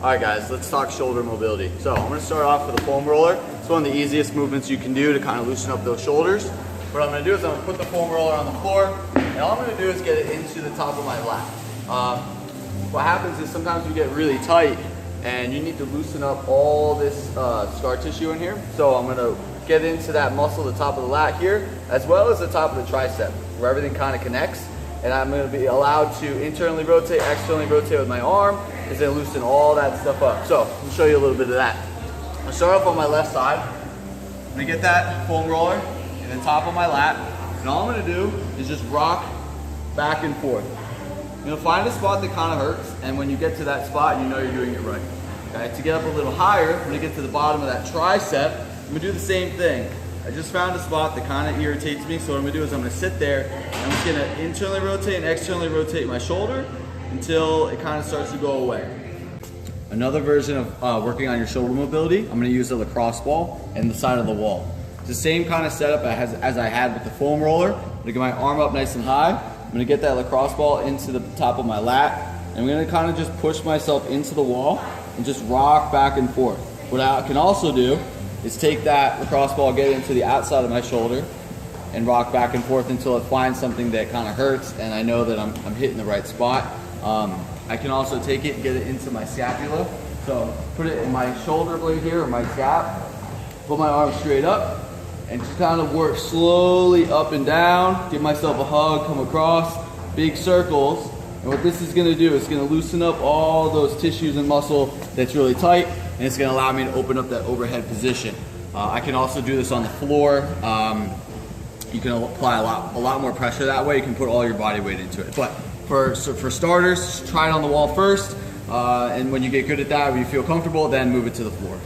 All right guys, let's talk shoulder mobility. So I'm gonna start off with a foam roller. It's one of the easiest movements you can do to kind of loosen up those shoulders. What I'm gonna do is I'm gonna put the foam roller on the floor, and all I'm gonna do is get it into the top of my lap. What happens is sometimes you get really tight and you need to loosen up all this scar tissue in here. So I'm gonna get into that muscle, the top of the lat here, as well as the top of the tricep, where everything kind of connects. And I'm gonna be allowed to internally rotate, externally rotate with my arm. It's gonna loosen all that stuff up. So let me show you a little bit of that. I'll start off on my left side. I'm gonna get that foam roller in the top of my lap. And all I'm gonna do is just rock back and forth. You're gonna find a spot that kind of hurts, and when you get to that spot, you know you're doing it right. Okay? To get up a little higher, when you get to the bottom of that tricep, I'm gonna do the same thing. I just found a spot that kind of irritates me, so what I'm gonna do is I'm gonna sit there, and I'm just gonna internally rotate and externally rotate my shoulder until it kind of starts to go away. Another version of working on your shoulder mobility, I'm gonna use a lacrosse ball and the side of the wall. It's the same kind of setup as I had with the foam roller. I'm gonna get my arm up nice and high. I'm gonna get that lacrosse ball into the top of my lat, and I'm gonna kind of just push myself into the wall and just rock back and forth. What I can also do is take that lacrosse ball, get it into the outside of my shoulder, and rock back and forth until it finds something that kind of hurts and I know that I'm hitting the right spot. I can also take it and get it into my scapula. So put it in my shoulder blade here, or my scap, put my arm straight up, and just kind of work slowly up and down, give myself a hug, come across, big circles. And what this is gonna do is gonna loosen up all those tissues and muscle that's really tight, and it's gonna allow me to open up that overhead position. I can also do this on the floor. You can apply a lot more pressure that way. You can put all your body weight into it. But for starters, just try it on the wall first, and when you get good at that, when you feel comfortable, then move it to the floor.